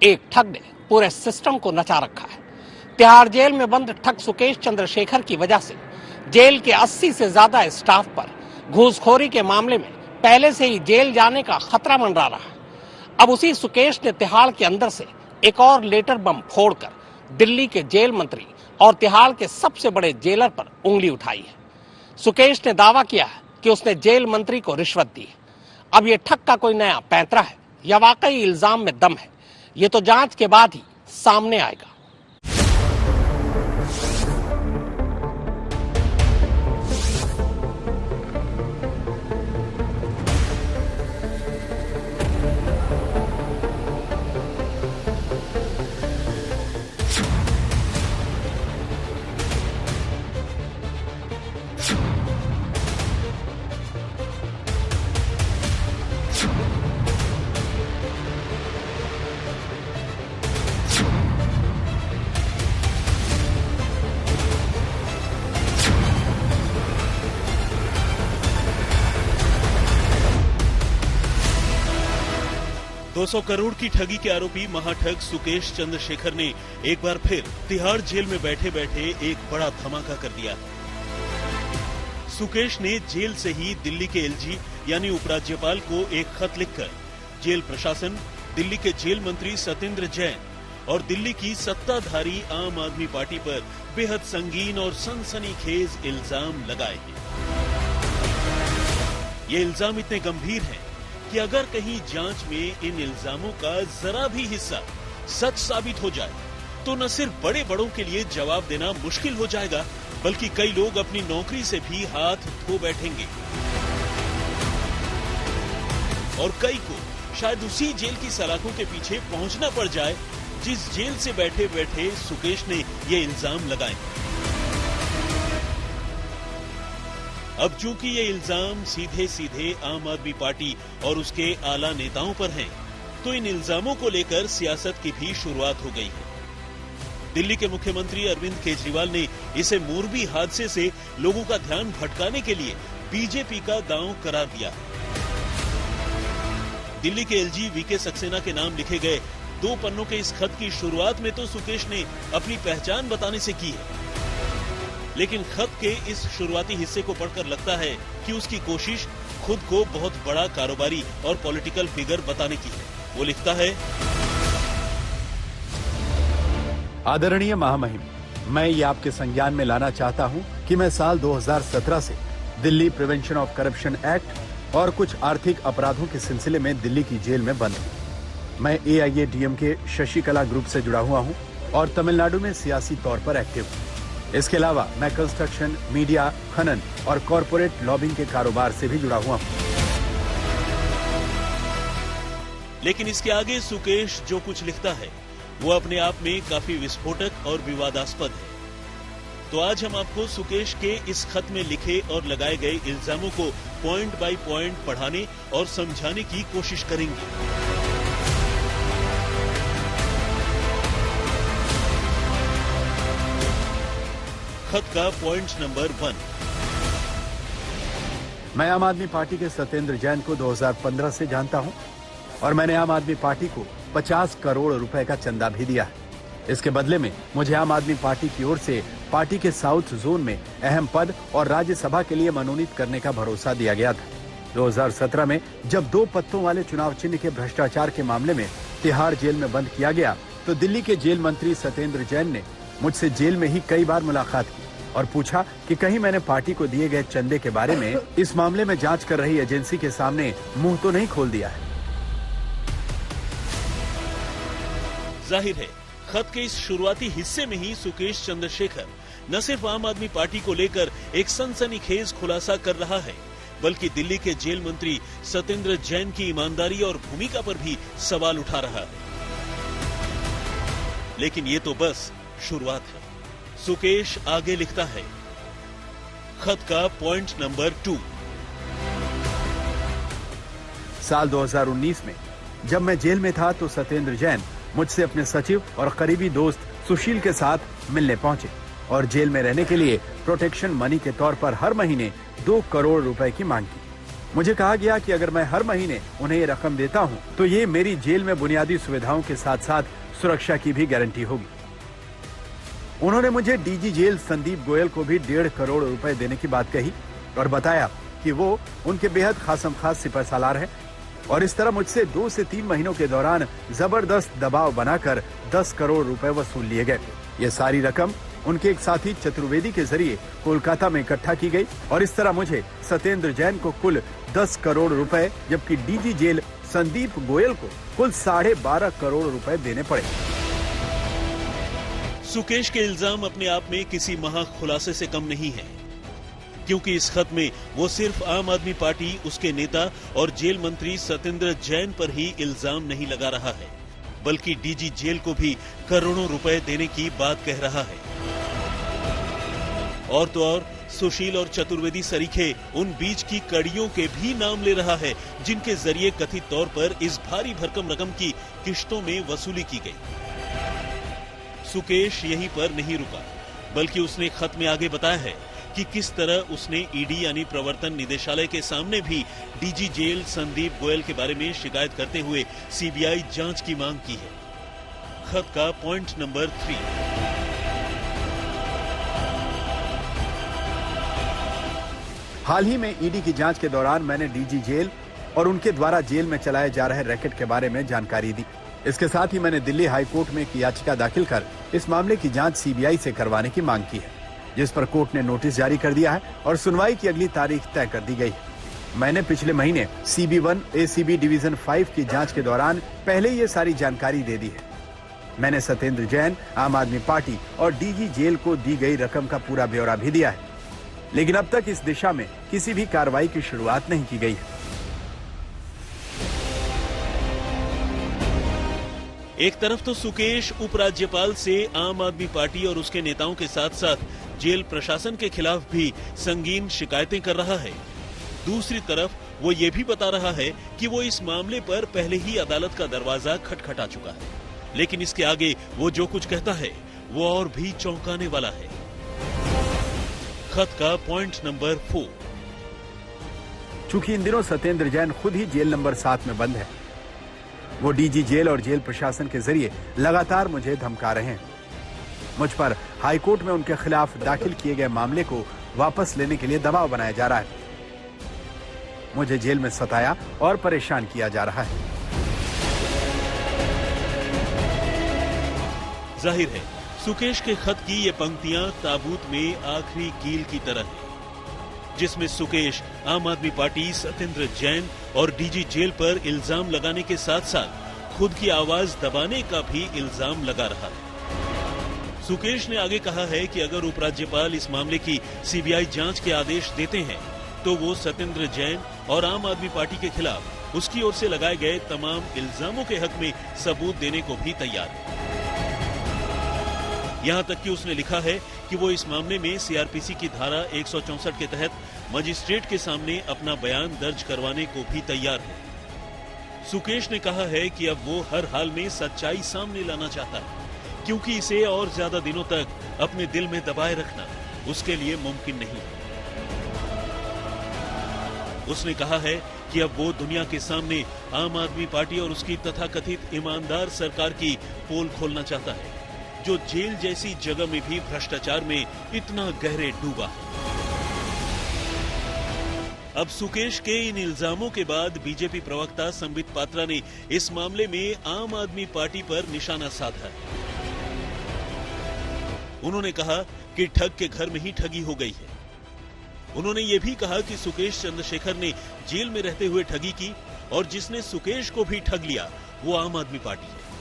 एक ठग ने पूरे सिस्टम को नचा रखा है। तिहाड़ जेल में बंद ठग सुकेश चंद्रशेखर की वजह से जेल के 80 से ज्यादा स्टाफ पर घूसखोरी के मामले में पहले से ही जेल जाने का खतरा मंडरा रहा है। अब उसी सुकेश ने तिहाड़ के अंदर से एक और लेटर बम फोड़कर दिल्ली के जेल मंत्री और तिहाड़ के सबसे बड़े जेलर पर उंगली उठाई है। सुकेश ने दावा किया है कि उसने जेल मंत्री को रिश्वत दी है। अब ये ठग का कोई नया पैंतरा है या वाकई इल्जाम में दम है, ये तो जांच के बाद ही सामने आएगा। $200 करोड़ की ठगी के आरोपी महाठग सुकेश चंद्रशेखर ने एक बार फिर तिहाड़ जेल में बैठे बैठे एक बड़ा धमाका कर दिया। सुकेश ने जेल से ही दिल्ली के एलजी यानी उपराज्यपाल को एक खत लिखकर जेल प्रशासन, दिल्ली के जेल मंत्री सत्येंद्र जैन और दिल्ली की सत्ताधारी आम आदमी पार्टी पर बेहद संगीन और सनसनीखेज इल्जाम लगाए हैं। ये इल्जाम इतने गंभीर हैं कि अगर कहीं जांच में इन इल्जामों का जरा भी हिस्सा सच साबित हो जाए तो न सिर्फ बड़े बड़ों के लिए जवाब देना मुश्किल हो जाएगा, बल्कि कई लोग अपनी नौकरी से भी हाथ धो बैठेंगे और कई को शायद उसी जेल की सलाखों के पीछे पहुंचना पड़ जाए जिस जेल से बैठे बैठे सुकेश ने ये इल्जाम लगाए। अब चूंकि ये इल्जाम सीधे सीधे आम आदमी पार्टी और उसके आला नेताओं पर हैं, तो इन इल्जामों को लेकर सियासत की भी शुरुआत हो गई है। दिल्ली के मुख्यमंत्री अरविंद केजरीवाल ने इसे मोरबी हादसे से लोगों का ध्यान भटकाने के लिए बीजेपी का दांव करार दिया। दिल्ली के एलजी वीके सक्सेना के नाम लिखे गए 2 पन्नों के इस खत की शुरुआत में तो सुकेश ने अपनी पहचान बताने से की है, लेकिन खत के इस शुरुआती हिस्से को पढ़कर लगता है कि उसकी कोशिश खुद को बहुत बड़ा कारोबारी और पॉलिटिकल फिगर बताने की है। वो लिखता है, आदरणीय महामहिम, मैं ये आपके संज्ञान में लाना चाहता हूं कि मैं साल 2017 से Delhi prevention of corruption act और कुछ आर्थिक अपराधों के सिलसिले में दिल्ली की जेल में बंद हूं। मैं AIADMK शशिकला ग्रुप से जुड़ा हुआ हूं और तमिलनाडु में सियासी तौर पर एक्टिव हूं। इसके अलावा मैं कंस्ट्रक्शन, मीडिया, खनन और कॉरपोरेट लॉबिंग के कारोबार से भी जुड़ा हुआ हूं। लेकिन इसके आगे सुकेश जो कुछ लिखता है वो अपने आप में काफी विस्फोटक और विवादास्पद है। तो आज हम आपको सुकेश के इस खत में लिखे और लगाए गए इल्जामों को पॉइंट बाय पॉइंट पढ़ाने और समझाने की कोशिश करेंगे। खत का पॉइंट नंबर 1। मैं आम आदमी पार्टी के सत्येंद्र जैन को 2015 से जानता हूं और मैंने आम आदमी पार्टी को 50 करोड़ रुपए का चंदा भी दिया है। इसके बदले में मुझे आम आदमी पार्टी की ओर से पार्टी के साउथ जोन में अहम पद और राज्यसभा के लिए मनोनीत करने का भरोसा दिया गया था। 2017 में जब 2 पत्तों वाले चुनाव चिन्ह के भ्रष्टाचार के मामले में तिहाड़ जेल में बंद किया गया तो दिल्ली के जेल मंत्री सत्येंद्र जैन ने मुझसे जेल में ही कई बार मुलाकात की और पूछा कि कहीं मैंने पार्टी को दिए गए चंदे के बारे में इस मामले में जांच कर रही एजेंसी के सामने मुंह तो नहीं खोल दिया है। जाहिर है, खत के इस शुरुआती हिस्से में ही सुकेश चंद्रशेखर न सिर्फ आम आदमी पार्टी को लेकर एक सनसनीखेज खुलासा कर रहा है, बल्कि दिल्ली के जेल मंत्री सत्येंद्र जैन की ईमानदारी और भूमिका पर भी सवाल उठा रहा है। लेकिन ये तो बस शुरुआत है। सुकेश आगे लिखता है, खत का पॉइंट नंबर 2। साल 2019 में जब मैं जेल में था तो सत्येंद्र जैन मुझसे अपने सचिव और करीबी दोस्त सुशील के साथ मिलने पहुंचे और जेल में रहने के लिए प्रोटेक्शन मनी के तौर पर हर महीने 2 करोड़ रुपए की मांग की। मुझे कहा गया कि अगर मैं हर महीने उन्हें ये रकम देता हूं, तो ये मेरी जेल में बुनियादी सुविधाओं के साथ साथ सुरक्षा की भी गारंटी होगी। उन्होंने मुझे डीजी जेल संदीप गोयल को भी 1.5 करोड़ रुपए देने की बात कही और बताया कि वो उनके बेहद खासम खास सिपह सालार हैं और इस तरह मुझसे 2 से 3 महीनों के दौरान जबरदस्त दबाव बनाकर 10 करोड़ रुपए वसूल लिए गए। ये सारी रकम उनके एक साथी चतुर्वेदी के जरिए कोलकाता में इकट्ठा की गई और इस तरह मुझे सत्येंद्र जैन को कुल 10 करोड़ रुपए, जबकि डीजी जेल संदीप गोयल को कुल 12.5 करोड़ रुपए देने पड़े। सुकेश के इल्जाम अपने आप में किसी महा खुलासे से कम नहीं है, क्योंकि इस खत में वो सिर्फ आम आदमी पार्टी, उसके नेता और जेल मंत्री सत्येंद्र जैन पर ही इल्जाम नहीं लगा रहा है, बल्कि डीजी जेल को भी करोड़ों रुपए देने की बात कह रहा है। और तो और सुशील और चतुर्वेदी सरीखे उन बीच की कड़ियों के भी नाम ले रहा है, जिनके जरिए कथित तौर पर इस भारी भरकम रकम की किश्तों में वसूली की गई। सुकेश यहीं पर नहीं रुका, बल्कि उसने खत में आगे बताया है कि किस तरह उसने ईडी यानी प्रवर्तन निदेशालय के सामने भी डीजी जेल संदीप गोयल के बारे में शिकायत करते हुए सीबीआई जांच की मांग की है। खत का पॉइंट नंबर 3, हाल ही में ईडी की जांच के दौरान मैंने डीजी जेल और उनके द्वारा जेल में चलाए जा रहे रैकेट के बारे में जानकारी दी। इसके साथ ही मैंने दिल्ली हाई कोर्ट में एक याचिका दाखिल कर इस मामले की जांच सीबीआई से करवाने की मांग की है, जिस पर कोर्ट ने नोटिस जारी कर दिया है और सुनवाई की अगली तारीख तय कर दी गई है। मैंने पिछले महीने CB1 ACB डिवीजन 5 की जांच के दौरान पहले ये सारी जानकारी दे दी है। मैंने सत्येंद्र जैन, आम आदमी पार्टी और डीजी जेल को दी गई रकम का पूरा ब्यौरा भी दिया है, लेकिन अब तक इस दिशा में किसी भी कार्रवाई की शुरुआत नहीं की गई है। एक तरफ तो सुकेश उपराज्यपाल से आम आदमी पार्टी और उसके नेताओं के साथ साथ जेल प्रशासन के खिलाफ भी संगीन शिकायतें कर रहा है। दूसरी तरफ वो ये भी बता रहा है कि वो इस मामले पर पहले ही अदालत का दरवाजा खटखटा चुका है, लेकिन इसके आगे वो जो कुछ कहता है वो और भी चौंकाने वाला है। खत का पॉइंट नंबर 4, चूंकि इन दिनों सत्येंद्र जैन खुद ही जेल नंबर 7 में बंद है, वो डीजी जेल और जेल प्रशासन के जरिए लगातार मुझे धमका रहे हैं। मुझ पर हाईकोर्ट में उनके खिलाफ दाखिल किए गए मामले को वापस लेने के लिए दबाव बनाया जा रहा है। मुझे जेल में सताया और परेशान किया जा रहा है। जाहिर है सुकेश के खत की ये पंक्तियां ताबूत में आखिरी कील की तरह है, जिसमें सुकेश आम आदमी पार्टी, सत्येंद्र जैन और डीजी जेल पर इल्जाम लगाने के साथ साथ खुद की आवाज दबाने का भी इल्जाम लगा रहा है। सुकेश ने आगे कहा है कि अगर उपराज्यपाल इस मामले की सीबीआई जांच के आदेश देते हैं तो वो सत्येंद्र जैन और आम आदमी पार्टी के खिलाफ उसकी ओर से लगाए गए तमाम इल्जामों के हक में सबूत देने को भी तैयार है। यहां तक कि उसने लिखा है कि वो इस मामले में सीआरपीसी की धारा 164 के तहत मजिस्ट्रेट के सामने अपना बयान दर्ज करवाने को भी तैयार है। सुकेश ने कहा है कि अब वो हर हाल में सच्चाई सामने लाना चाहता है, क्योंकि इसे और ज्यादा दिनों तक अपने दिल में दबाए रखना उसके लिए मुमकिन नहीं है। उसने कहा है कि अब वो दुनिया के सामने आम आदमी पार्टी और उसकी तथाकथित ईमानदार सरकार की पोल खोलना चाहता है, जो जेल जैसी जगह में भी भ्रष्टाचार में इतना गहरे डूबा है। अब सुकेश के इन इल्जामों के बाद बीजेपी प्रवक्ता संबित पात्रा ने इस मामले में आम आदमी पार्टी पर निशाना साधा है। उन्होंने कहा कि ठग के घर में ही ठगी हो गई है। उन्होंने ये भी कहा कि सुकेश चंद्रशेखर ने जेल में रहते हुए ठगी की और जिसने सुकेश को भी ठग लिया वो आम आदमी पार्टी है।